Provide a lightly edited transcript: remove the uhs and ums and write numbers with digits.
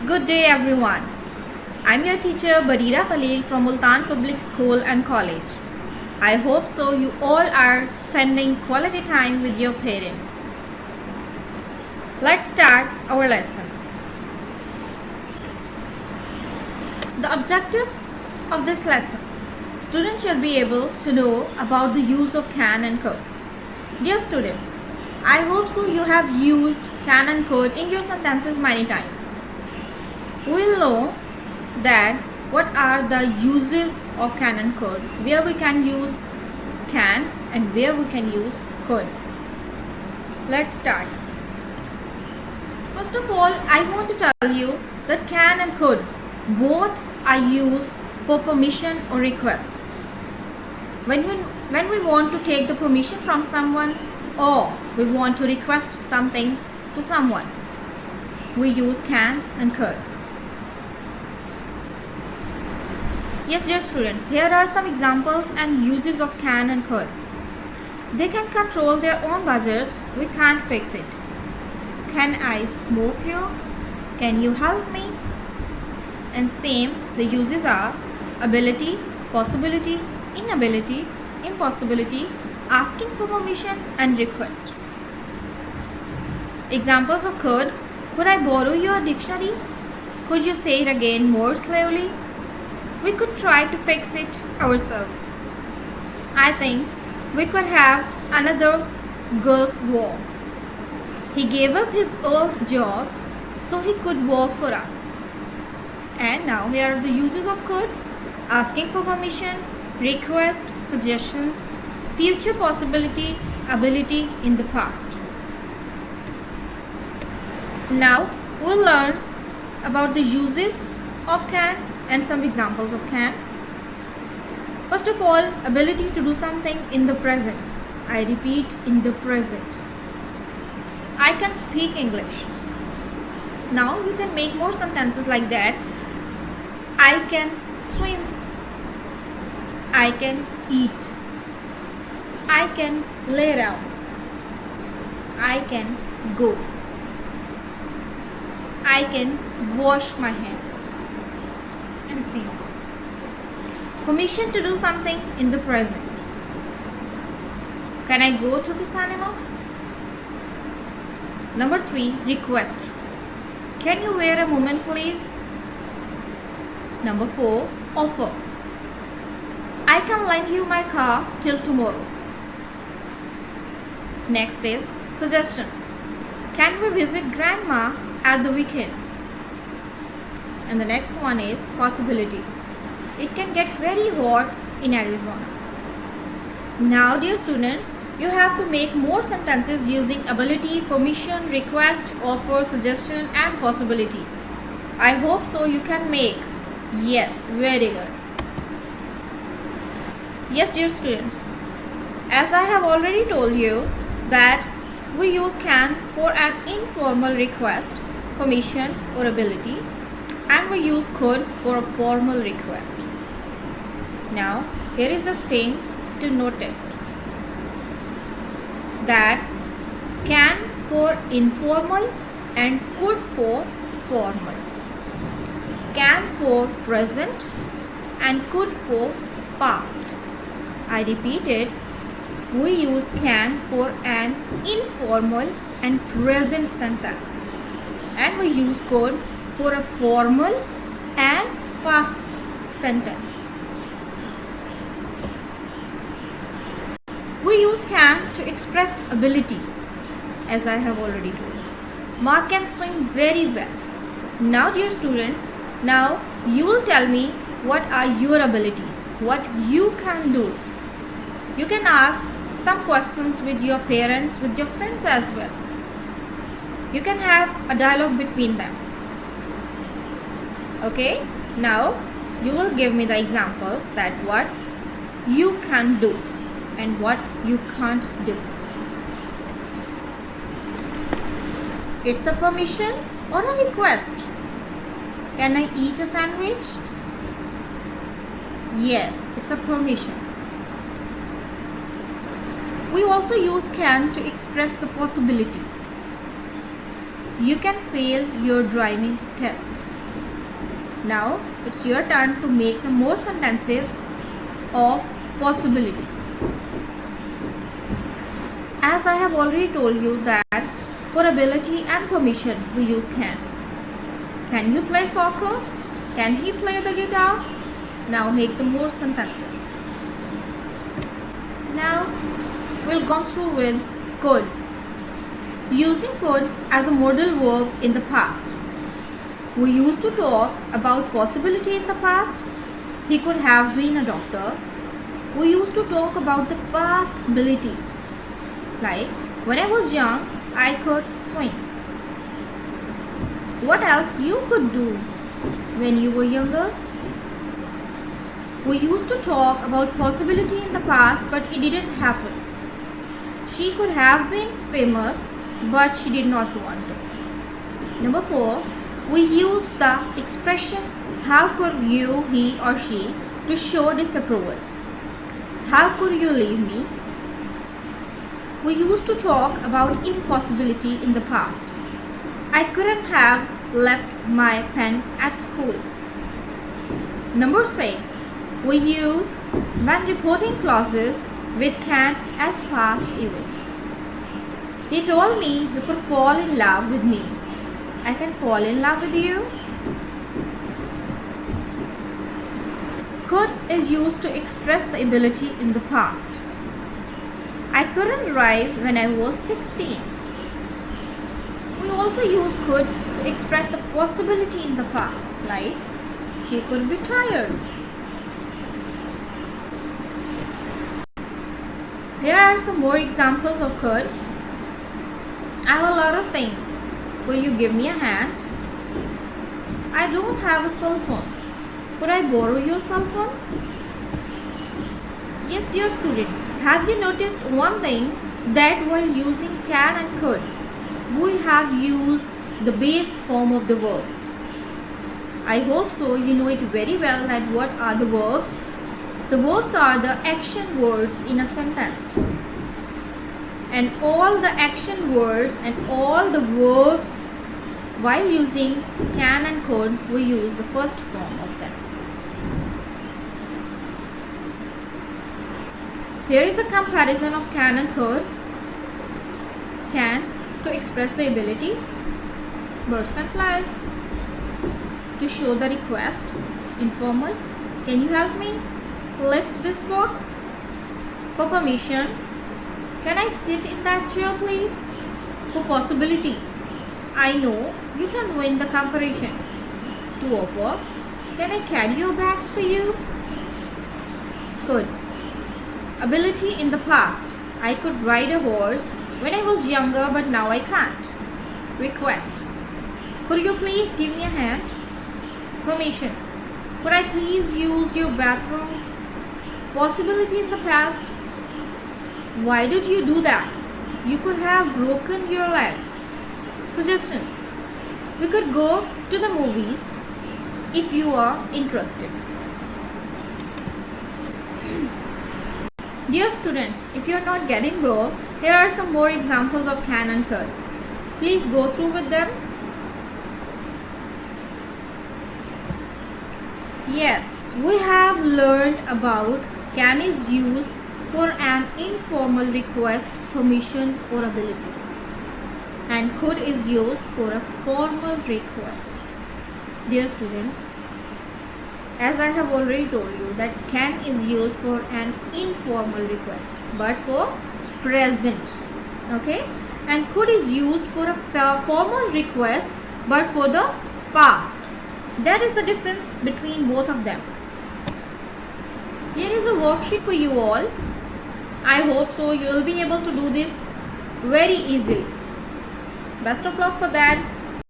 Good day everyone. I'm your teacher Barira Khalil from Multan Public School and College. I hope so you all are spending quality time with your parents. Let's start our lesson. The objectives of this lesson. Students should be able to know about the use of can and could. Dear students, I hope so you have used can and could in your sentences many times. We will know that what are the uses of can and could, where we can use can and where we can use could. Let's start. First of all, I want to tell you that can and could both are used for permission or requests. When we want to take the permission from someone or we want to request something to someone, we use can and could. Yes, dear students, here are some examples and uses of can and could. They can control their own budgets. We can't fix it. Can I smoke here? Can you help me? And same, the uses are ability, possibility, inability, impossibility, asking for permission and request. Examples of could. Could I borrow your dictionary? Could you say it again more slowly? We could try to fix it ourselves. I think we could have another Gulf War. He gave up his old job so he could work for us. And now here are the uses of could. Asking for permission, request, suggestion, future possibility, ability in the past. Now we'll learn about the uses of can and some examples of can. First of all, ability to do something in the present. I repeat, in the present. I can speak English. Now you can make more sentences like that. I can swim. I can eat. I can lay down. I can go. I can wash my hands. And see. Permission to do something in the present. Can I go to the cinema? Number 3, request. Can you wait a moment please? Number 4, offer. I can lend you my car till tomorrow. Next is suggestion. Can we visit grandma at the weekend? And the next one is possibility. It can get very hot in Arizona. Now dear students, you have to make more sentences using ability, permission, request, offer, suggestion and possibility. I hope so you can make. Yes, very good. Yes dear students, as I have already told you that we use can for an informal request, permission or ability, and we use could for a formal request. Now here is a thing to notice, that can for informal and could for formal. Can for present and could for past. I repeat it, we use can for an informal and present sentence, and we use could for a formal and past sentence. We use can to express ability, as I have already told. Mark can swim very well. Now dear students, now you will tell me what are your abilities, what you can do. You can ask some questions with your parents, with your friends as well. You can have a dialogue between them. Okay, now you will give me the example that what you can do and what you can't do. It's a permission or a request. Can I eat a sandwich? Yes, it's a permission. We also use can to express the possibility. You can fail your driving test. Now it's your turn to make some more sentences of possibility. As I have already told you that for ability and permission we use can. Can you play soccer? Can he play the guitar? Now make the more sentences. Now we'll go through with could. Using could as a modal verb in the past. We used to talk about possibility in the past. He could have been a doctor. We used to talk about the past ability. Like, when I was young, I could swim. What else you could do when you were younger? We used to talk about possibility in the past, but it didn't happen. She could have been famous, but she did not want to. Number 4, we use the expression how could you, he or she to show disapproval. How could you leave me? We used to talk about impossibility in the past. I couldn't have left my pen at school. Number 6, we use when reporting clauses with can as past event. He told me you could fall in love with me. I can fall in love with you. Could is used to express the ability in the past. I couldn't drive when I was 16. We also use could to express the possibility in the past, like she could be tired. Here are some more examples of could. I have a lot of things. Will you give me a hand? I don't have a cell phone. Could I borrow your cell phone? Yes, dear students, have you noticed one thing, that while using can and could, we have used the base form of the verb. I hope so you know it very well that what are the verbs. The verbs are the action words in a sentence. And all the action words and all the verbs while using can and could, we use the first form of them. Here is a comparison of can and could. Can to express the ability. Birds can fly. To show the request. Informal. Can you help me lift this box? For permission. Can I sit in that chair please? For possibility. I know you can win the comparison. To offer. Can I carry your bags for you? Could. Ability in the past. I could ride a horse when I was younger, but now I can't. Request. Could you please give me a hand? Permission. Could I please use your bathroom? Possibility in the past. Why did you do that? You could have broken your leg. Suggestion. We could go to the movies if you are interested. Dear students, if you are not getting go, here are some more examples of can and could. Please go through with them. Yes, we have learned about can is used for an informal request, permission or ability. And could is used for a formal request. Dear students, as I have already told you that can is used for an informal request, but for present. Okay? And could is used for a formal request, but for the past. That is the difference between both of them. Here is a worksheet for you all. I hope so you will be able to do this very easily. Best of luck for that.